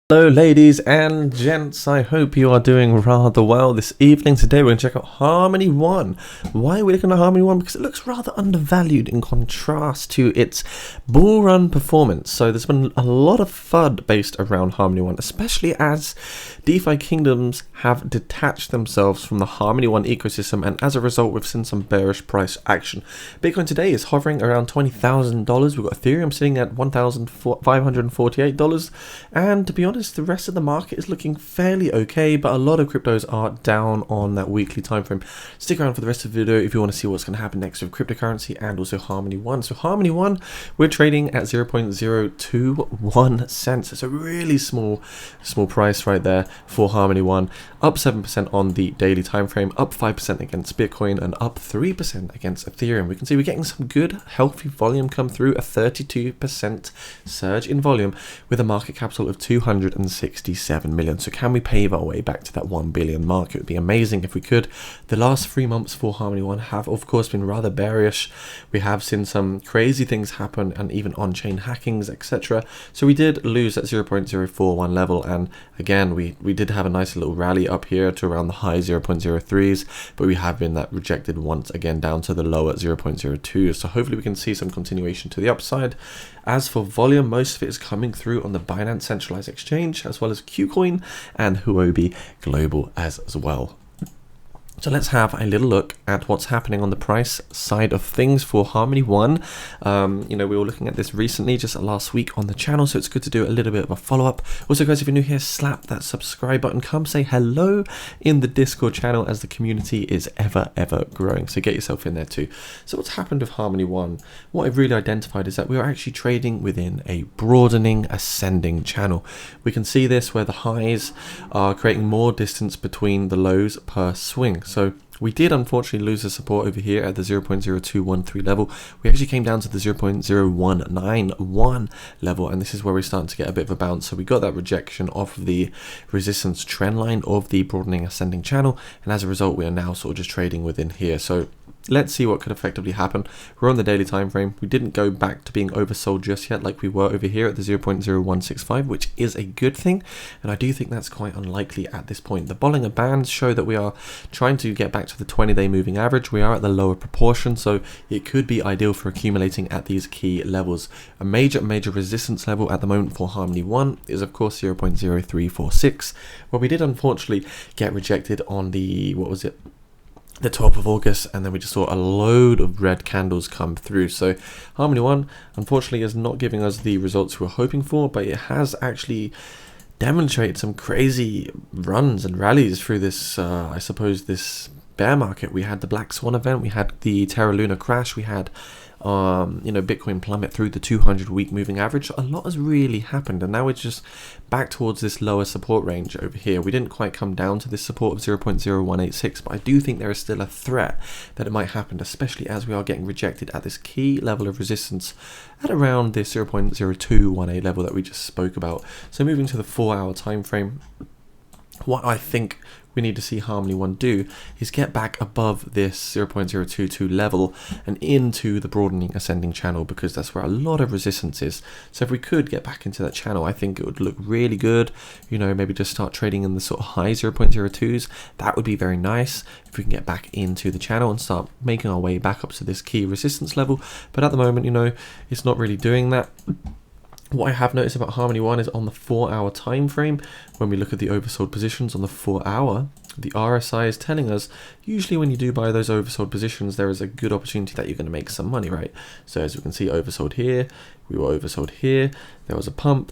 Hello ladies and gents, I hope you are doing rather well this evening. Today we're going to check out Harmony One. Why are we looking at Harmony One? Because it looks rather undervalued in contrast to its bull run performance. So there's been a lot of FUD based around Harmony One, especially as DeFi kingdoms have detached themselves from the Harmony One ecosystem, and as a result we've seen some bearish price action. Bitcoin today is hovering around $20,000. We've got Ethereum sitting at $1,548, and to be honest, the rest of the market is looking fairly okay, but a lot of cryptos are down on that weekly time frame. Stick around for the rest of the video if you want to see what's going to happen next with cryptocurrency and also Harmony One. So Harmony One, we're trading at 0.021 cents. It's a really small price right there for Harmony One. Up 7% on the daily time frame, up 5% against Bitcoin, and up 3% against Ethereum. We can see we're getting some good, healthy volume come through, a 32% surge in volume with a market capital of 267 million. So can we pave our way back to that 1 billion mark? It would be amazing if we could. The last 3 months for Harmony One have of course been rather bearish. We have seen some crazy things happen and even on-chain hackings, etc. So we did lose at 0.041 level, and again we did have a nice little rally up here to around the high 0.03s, but we have been that rejected once again down to the low at 0.02. So hopefully we can see some continuation to the upside. As for volume, most of it is coming through on the Binance centralized exchange, as well as Qcoin and Huobi Global as well. So let's have a little look at what's happening on the price side of things for Harmony One. We were looking at this recently, just last week on the channel, so it's good to do a little bit of a follow-up. Also, guys, if you're new here, slap that subscribe button. Come say hello in the Discord channel, as the community is ever growing. So get yourself in there too. So what's happened with Harmony One? What I've really identified is that we are actually trading within a broadening ascending channel. We can see this where the highs are creating more distance between the lows per swing. So we did unfortunately lose the support over here at the 0.0213 level. We actually came down to the 0.0191 level, and this is where we're starting to get a bit of a bounce. So we got that rejection off of the resistance trend line of the broadening ascending channel, and as a result we are now sort of just trading within here. So let's see what could effectively happen. We're on the daily time frame. We didn't go back to being oversold just yet like we were over here at the 0.0165, which is a good thing, and I do think that's quite unlikely at this point. The Bollinger Bands show that we are trying to get back to the 20-day moving average. We are at the lower proportion, so it could be ideal for accumulating at these key levels. A major resistance level at the moment for Harmony One is of course 0.0346, where we did unfortunately get rejected on the, the 12th of August, and then we just saw a load of red candles come through. So Harmony One unfortunately is not giving us the results we were hoping for, but it has actually demonstrated some crazy runs and rallies through this I suppose this bear market. We had the Black Swan event, we had the Terra Luna crash, we had Bitcoin plummet through the 200-week moving average. A lot has really happened, and now we're just back towards this lower support range over here. We didn't quite come down to this support of 0.0186, but I do think there is still a threat that it might happen, especially as we are getting rejected at this key level of resistance at around this 0.0218 level that we just spoke about. So moving to the 4-hour time frame, what I think we need to see Harmony One do is get back above this 0.022 level and into the broadening ascending channel, because that's where a lot of resistance is. So if we could get back into that channel, I think it would look really good. Maybe just start trading in the sort of high 0.02s. That would be very nice if we can get back into the channel and start making our way back up to this key resistance level. But at the moment, it's not really doing that. What I have noticed about Harmony One is on the 4-hour time frame, when we look at the oversold positions on the 4-hour, the RSI is telling us usually when you do buy those oversold positions, there is a good opportunity that you're going to make some money, right? So as we can see, oversold here, we were oversold here, there was a pump,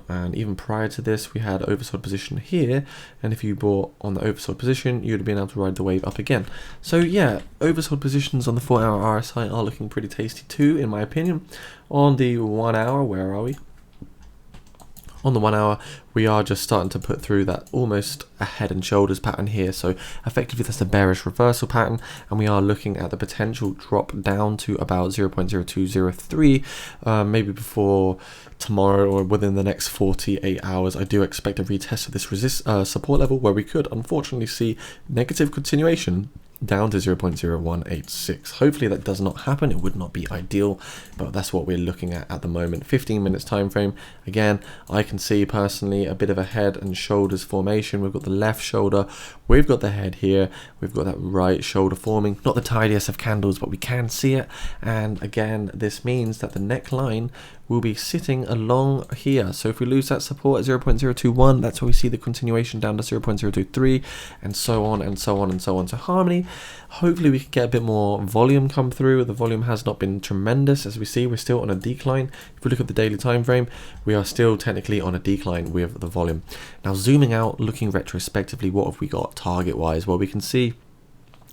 and even prior to this we had oversold position here, and if you bought on the oversold position, you'd have been able to ride the wave up again. So yeah, oversold positions on the 4-hour RSI are looking pretty tasty too, in my opinion. On the 1 hour, where are we? On the 1 hour, we are just starting to put through that almost a head and shoulders pattern here. So effectively that's a bearish reversal pattern, and we are looking at the potential drop down to about 0.0203 maybe before tomorrow or within the next 48 hours. I do expect a retest of this support level, where we could unfortunately see negative continuation down to 0.0186. Hopefully that does not happen. It would not be ideal, but that's what we're looking at the moment. 15 minutes time frame. Again, I can see personally a bit of a head and shoulders formation. We've got the left shoulder, we've got the head here, we've got that right shoulder forming. Not the tidiest of candles, but we can see it. And again, this means that the neckline will be sitting along here. So if we lose that support at 0.021, that's where we see the continuation down to 0.023, and so on and so on and so on. So Harmony, hopefully we can get a bit more volume come through. The volume has not been tremendous. As we see, we're still on a decline. If we look at the daily time frame, we are still technically on a decline with the volume. Now zooming out, looking retrospectively, what have we got target wise? Well, we can see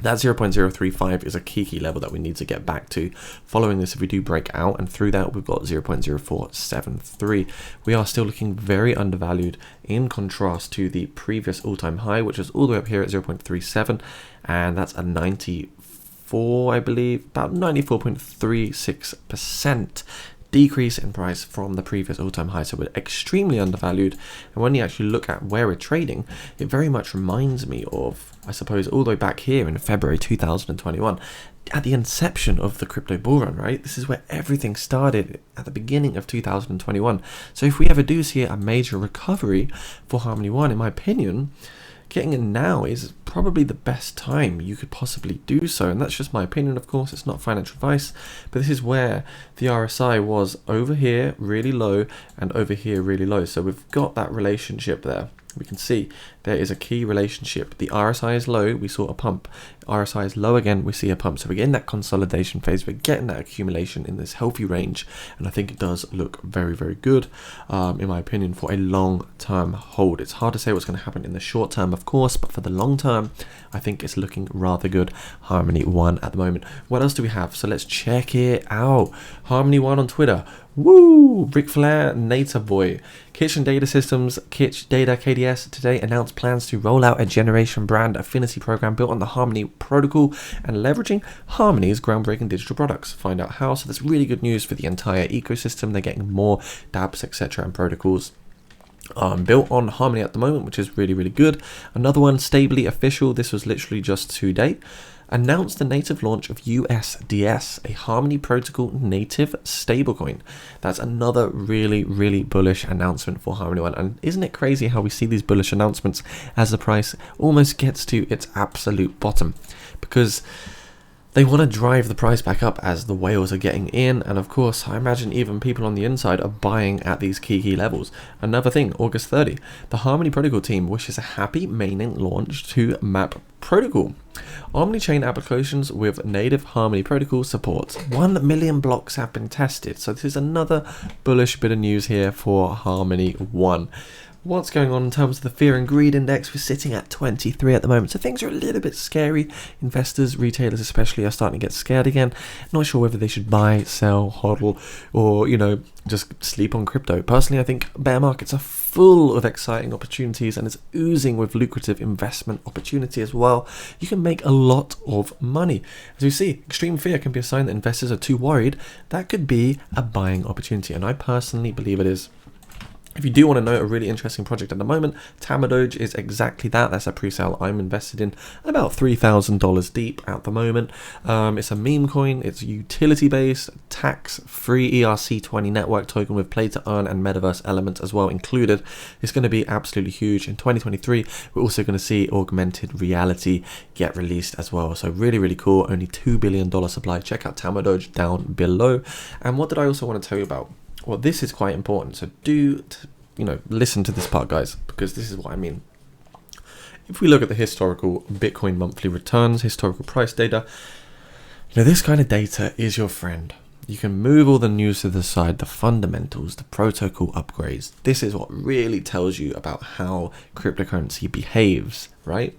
that 0.035 is a key level that we need to get back to. Following this, if we do break out and through that, we've got 0.0473. We are still looking very undervalued in contrast to the previous all-time high, which is all the way up here at 0.37, and that's a 94, I believe, about 94.36% decrease in price from the previous all-time high. So we're extremely undervalued, and when you actually look at where we're trading, it very much reminds me of, I suppose, all the way back here in February 2021 at the inception of the crypto bull run, right? This is where everything started at the beginning of 2021. So if we ever do see a major recovery for Harmony One, in my opinion, getting in now is probably the best time you could possibly do so. And that's just my opinion, of course. It's not financial advice, but this is where the RSI was over here really low and over here really low. So we've got that relationship there. We can see there is a key relationship. The RSI is low, we saw a pump. RSI is low again, we see a pump. So we're getting that consolidation phase, we're getting that accumulation in this healthy range, and I think it does look very, very good, in my opinion, for a long-term hold. It's hard to say what's going to happen in the short term, of course, but for the long term, I think it's looking rather good. Harmony One at the moment. What else do we have? So let's check it out. Harmony One on Twitter. Woo! Ric Flair, Native Boy. Kitchen Data Systems, Kitch Data KDS today announced plans to roll out a generation brand affinity program built on the Harmony protocol and leveraging Harmony's groundbreaking digital products. Find out how. So that's really good news for the entire ecosystem. They're getting more dApps, etc. and protocols built on Harmony at the moment, which is really, really good. Another one, Stably Official. This was literally just today. Announced the native launch of USDS, a Harmony Protocol native stablecoin. That's another really, really bullish announcement for Harmony One. And isn't it crazy how we see these bullish announcements as the price almost gets to its absolute bottom? Because they want to drive the price back up as the whales are getting in, and of course I imagine even people on the inside are buying at these key levels. Another thing, August 30, the Harmony Protocol team wishes a happy mainnet launch to Map Protocol. Omnichain applications with native Harmony Protocol support. 1 million blocks have been tested, so this is another bullish bit of news here for Harmony One. What's going on in terms of the fear and greed index? We're sitting at 23 at the moment, so things are a little bit scary. Investors, retailers especially, are starting to get scared again. Not sure whether they should buy, sell, hodl, or just sleep on crypto. Personally, I think bear markets are full of exciting opportunities, and it's oozing with lucrative investment opportunity as well. You can make a lot of money. As we see, extreme fear can be a sign that investors are too worried. That could be a buying opportunity, and I personally believe it is. If you do want to know a really interesting project at the moment, Tamadage is exactly that. That's a pre-sale I'm invested in, about $3,000 deep at the moment. It's a meme coin. It's utility-based, tax-free ERC20 network token with play-to-earn and metaverse elements as well included. It's going to be absolutely huge. In 2023, we're also going to see augmented reality get released as well. So really, really cool. Only $2 billion supply. Check out Tamadage down below. And what did I also want to tell you about? Well, this is quite important, so do listen to this part, guys, because this is what I mean. If we look at the historical Bitcoin monthly returns, historical price data, this kind of data is your friend. You can move all the news to the side, the fundamentals, the protocol upgrades. This is what really tells you about how cryptocurrency behaves, right?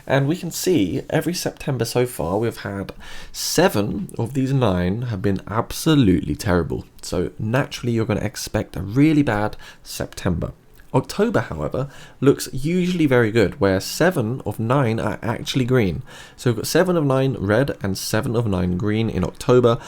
And we can see every September so far, we've had 7 of these 9 have been absolutely terrible. So naturally, you're going to expect a really bad September. October, however, looks usually very good, where 7 of 9 are actually green. So we've got 7 of 9 red and 7 of 9 green in October.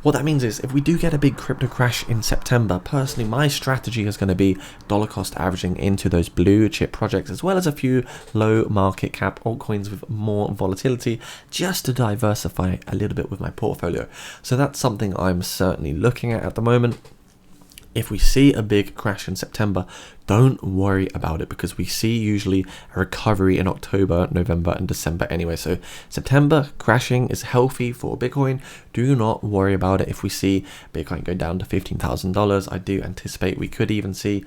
What that means is if we do get a big crypto crash in September, personally, my strategy is going to be dollar cost averaging into those blue chip projects, as well as a few low market cap altcoins with more volatility, just to diversify a little bit with my portfolio. So that's something I'm certainly looking at the moment. If we see a big crash in September, don't worry about it, because we see usually a recovery in October, November and December anyway. So September crashing is healthy for Bitcoin. Do not worry about it. If we see Bitcoin go down to $15,000, I do anticipate we could even see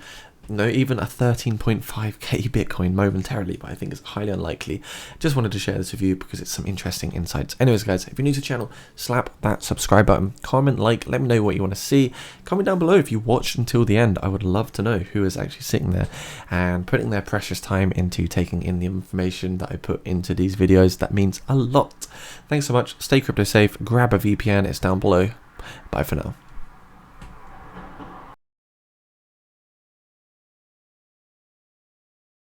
even a 13.5k Bitcoin momentarily, but I think it's highly unlikely. Just wanted to share this with you because it's some interesting insights. Anyways, guys, if you're new to the channel, slap that subscribe button, comment, like, let me know what you want to see. Comment down below if you watched until the end. I would love to know who is actually sitting there and putting their precious time into taking in the information that I put into these videos. That means a lot. Thanks so much. Stay crypto safe. Grab a VPN. It's down below. Bye for now.